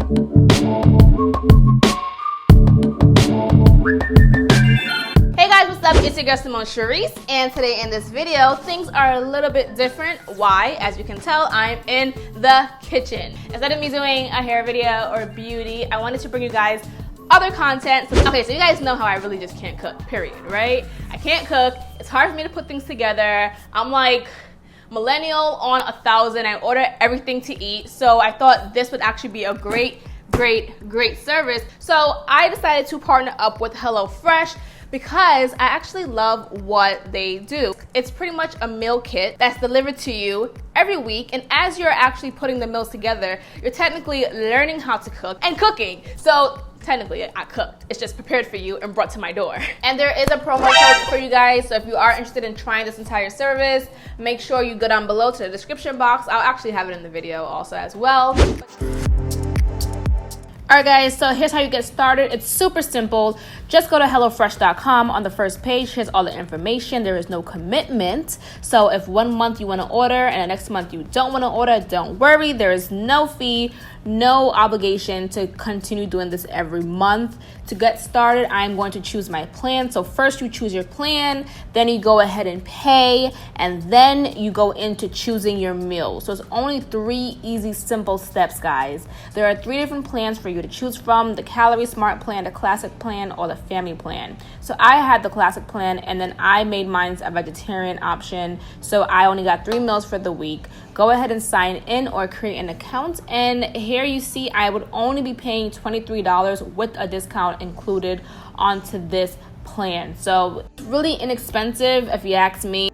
Hey guys, what's up? It's your girl Simone Sharice, and today in this video, things are a little bit different. Why? As you can tell, I'm in the kitchen. Instead of me doing a hair video or beauty, I wanted to bring you guys other content. Okay, so you guys know how I really just can't cook, period, right? I can't cook. It's hard for me to put things together. I'm like millennial on 1,000. I order everything to eat, so I thought this would actually be a great service. So I decided to partner up with HelloFresh because I actually love what they do. It's pretty much a meal kit that's delivered to you every week, and as you're actually putting the meals together, you're technically learning how to cook and cooking. So technically I cooked. It's just prepared for you and brought to my door. And there is a promo code for you guys, so if you are interested in trying this entire service, make sure you go down below to the description box. I'll actually have it in the video also as well. Alright guys, so here's how you get started. It's super simple. Just go to HelloFresh.com. On the first page, here's all the information. There is no commitment. So if 1 month you want to order and the next month you don't want to order, don't worry. There is no fee, no obligation to continue doing this every month. To get started, I'm going to choose my plan. So first you choose your plan, then you go ahead and pay, and then you go into choosing your meal. So it's only 3 easy, simple steps, guys. There are 3 different plans for you to choose from: the Calorie Smart plan, the Classic plan, or the Family plan. So I had the Classic plan, and then I made mine a vegetarian option. So I only got 3 meals for the week. Go ahead and sign in or create an account, and here you see I would only be paying $23 with a discount included onto this plan. So it's really inexpensive if you ask me.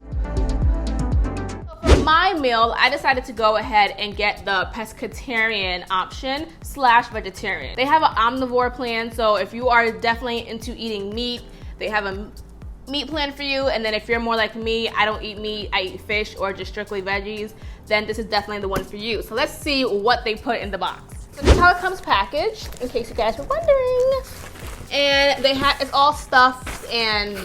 For my meal, I decided to go ahead and get the pescatarian option / vegetarian. They have an omnivore plan, so if you are definitely into eating meat, they have a meat plan for you. And then if you're more like me, I don't eat meat, I eat fish or just strictly veggies, then this is definitely the one for you. So let's see what they put in the box. So this is how it comes packaged, in case you guys were wondering. And it's all stuffed and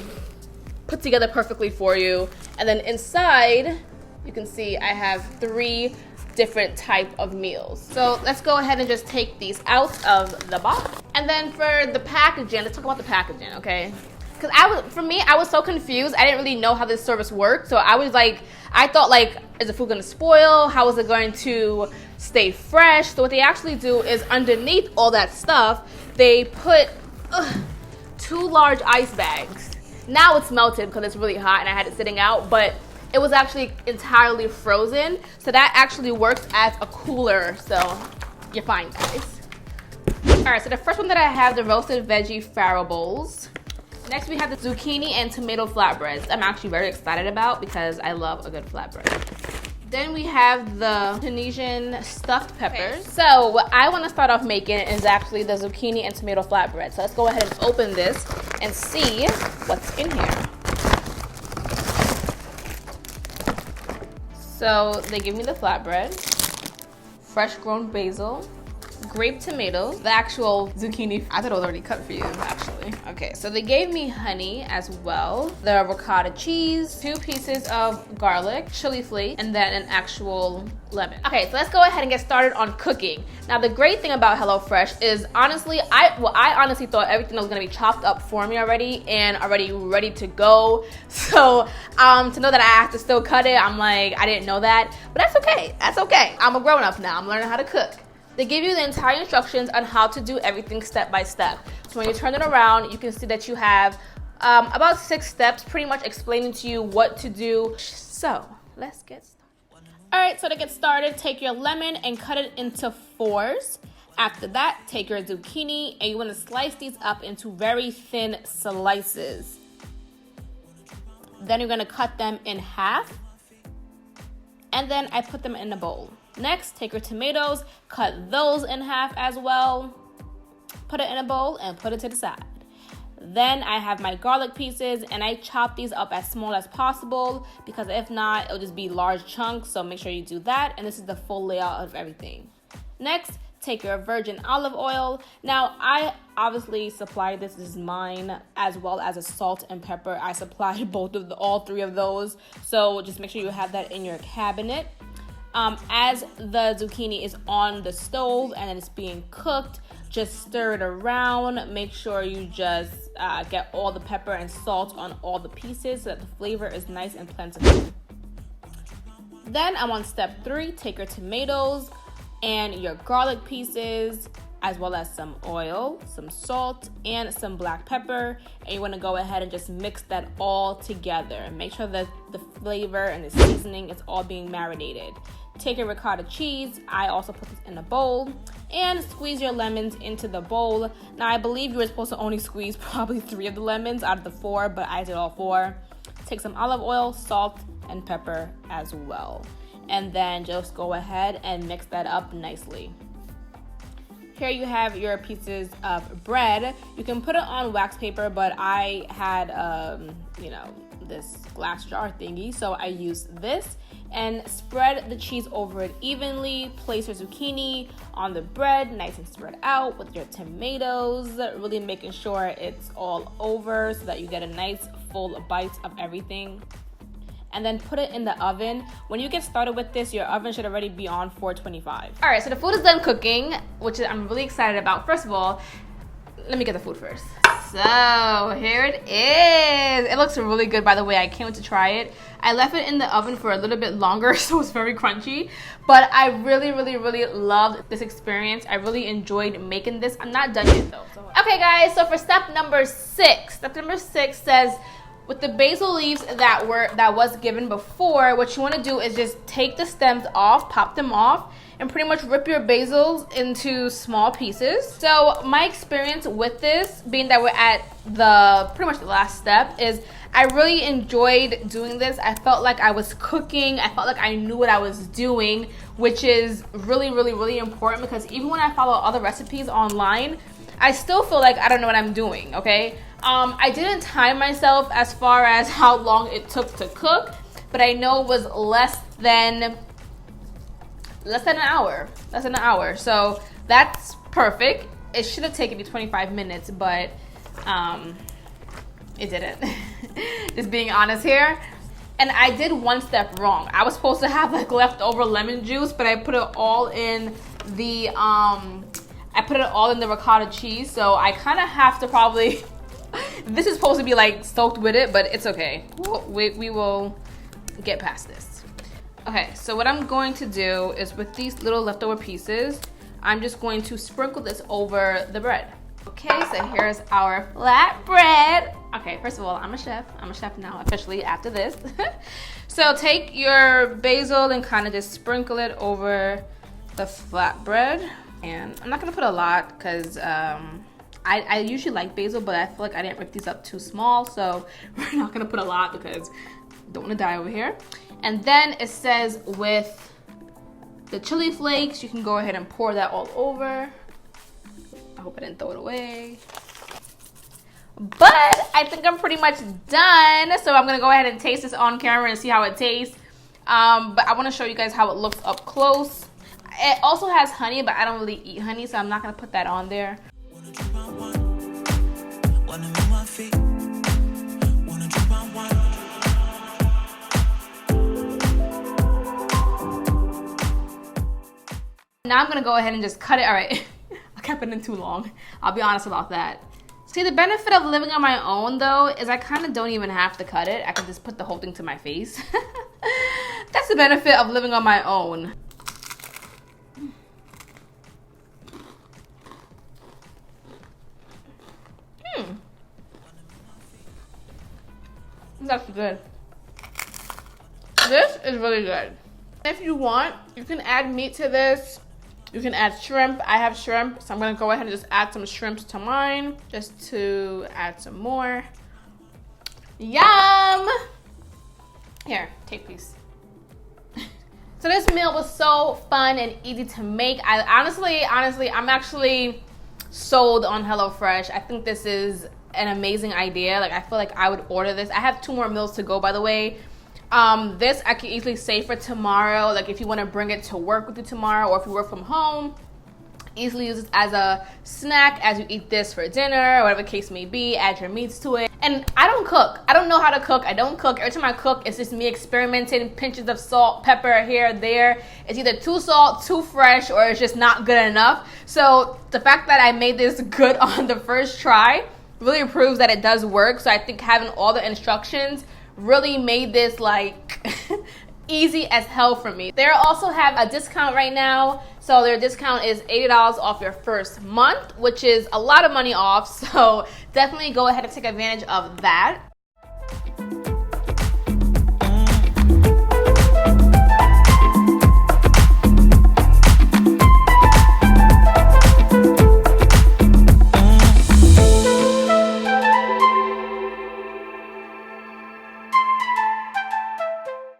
put together perfectly for you. And then inside, you can see I have 3 different type of meals. So let's go ahead and just take these out of the box. And then for the packaging, let's talk about the packaging, okay? Because I was so confused. I didn't really know how this service worked. So I thought like, is the food gonna spoil? How is it going to stay fresh? So what they actually do is underneath all that stuff, they put 2 large ice bags. Now it's melted because it's really hot and I had it sitting out, but it was actually entirely frozen. So that actually works as a cooler. So you're fine, guys. All right, so the first one that I have, the roasted veggie farro bowls. Next, we have the zucchini and tomato flatbreads. I'm actually very excited about because I love a good flatbread. Then we have the Tunisian stuffed peppers. Okay. So what I want to start off making is actually the zucchini and tomato flatbread. So let's go ahead and open this and see what's in here. So they give me the flatbread, fresh grown basil, grape tomatoes, the actual zucchini. I thought it was already cut for you, actually. Okay, so they gave me honey as well, the ricotta cheese, 2 pieces of garlic, chili flake, and then an actual lemon. Okay, so let's go ahead and get started on cooking. Now, the great thing about HelloFresh is honestly, I honestly thought everything was gonna be chopped up for me already and already ready to go. So to know that I have to still cut it, I'm like, I didn't know that, but that's okay. That's okay. I'm a grown up now. I'm learning how to cook. They give you the entire instructions on how to do everything step by step. So when you turn it around, you can see that you have about 6 steps pretty much explaining to you what to do. So let's get started. All right, so to get started, take your lemon and cut it into 4s. After that, take your zucchini and you want to slice these up into very thin slices. Then you're going to cut them in half. And then I put them in a bowl. Next, take your tomatoes, cut those in half as well, put it in a bowl and put it to the side. Then I have my garlic pieces and I chop these up as small as possible because if not, it'll just be large chunks, so make sure you do that. And this is the full layout of everything. Next, take your virgin olive oil. Now, I obviously supplied this is mine, as well as a salt and pepper. I supplied all 3 of those, so just make sure you have that in your cabinet. As the zucchini is on the stove and it's being cooked, just stir it around. Make sure you just get all the pepper and salt on all the pieces so that the flavor is nice and plentiful. Then I'm on step 3. Take your tomatoes and your garlic pieces, as well as some oil, some salt, and some black pepper. And you want to go ahead and just mix that all together and make sure that the flavor and the seasoning is all being marinated. Take your ricotta cheese. I also put this in a bowl, and squeeze your lemons into the bowl. Now, I believe you were supposed to only squeeze probably 3 of the lemons out of the 4, but I did all 4. Take some olive oil, salt, and pepper as well. And then just go ahead and mix that up nicely. Here you have your pieces of bread. You can put it on wax paper, but I had, this glass jar thingy, so I used this. And spread the cheese over it evenly. Place your zucchini on the bread, nice and spread out with your tomatoes. Really making sure it's all over so that you get a nice full bite of everything. And then put it in the oven. When you get started with this, your oven should already be on 425. All right, so the food is done cooking, which I'm really excited about. First of all, let me get the food first. So here it is. It looks really good, by the way. I can't wait to try it. I left it in the oven for a little bit longer, so it's very crunchy. But I really, really, really loved this experience. I really enjoyed making this. I'm not done yet, though. Okay, guys, so for step number 6. Step number 6 says, with the basil leaves that was given before, what you want to do is just take the stems off, pop them off, and pretty much rip your basils into small pieces. So my experience with this, being that we're at pretty much the last step, is I really enjoyed doing this. I felt like I was cooking. I felt like I knew what I was doing, which is really, really, really important, because even when I follow other recipes online, I still feel like I don't know what I'm doing, okay? I didn't time myself as far as how long it took to cook, but I know it was less than an hour. So that's perfect. It should have taken me 25 minutes, but it didn't. Just being honest here. And I did one step wrong. I was supposed to have like leftover lemon juice, but I put it all in the ricotta cheese. So I kind of have to probably this is supposed to be like soaked with it, but it's okay. We will get past this. Okay, so what I'm going to do is, with these little leftover pieces, I'm just going to sprinkle this over the bread. Okay, so here's our flatbread. Okay, first of all, I'm a chef. I'm a chef now, officially, after this. So take your basil and kind of just sprinkle it over the flatbread. And I'm not gonna put a lot because I usually like basil, but I feel like I didn't rip these up too small, so we're not gonna put a lot because I don't wanna die over here. And then it says with the chili flakes, you can go ahead and pour that all over. I hope I didn't throw it away. But I think I'm pretty much done, so I'm gonna go ahead and taste this on camera and see how it tastes. But I wanna show you guys how it looks up close. It also has honey, but I don't really eat honey, so I'm not gonna put that on there. Now I'm gonna go ahead and just cut it. All right, I kept it in too long. I'll be honest about that. See, the benefit of living on my own, though, is I kind of don't even have to cut it. I can just put the whole thing to my face. That's the benefit of living on my own. It's actually good. This is really good. If you want, you can add meat to this. You can add shrimp. I have shrimp, so I'm gonna go ahead and just add some shrimps to mine, just to add some more. Yum! Here, take these. So this meal was so fun and easy to make. I honestly, I'm actually sold on HelloFresh. I think this is an amazing idea. Like, I feel like I would order this. I have 2 more meals to go, by the way. This I could easily save for tomorrow. Like, if you want to bring it to work with you tomorrow, or if you work from home, Easily use this as a snack as you eat this for dinner or whatever the case may be. Add your meats to it. And I don't cook. I don't know how to cook. I don't cook. Every time I cook, it's just me experimenting, pinches of salt, pepper here, there. It's either too salt, too fresh, or it's just not good enough. So the fact that I made this good on the first try really proves that it does work. So I think having all the instructions really made this like easy as hell for me. They also have a discount right now. So their discount is $80 off your first month, which is a lot of money off. So definitely go ahead and take advantage of that.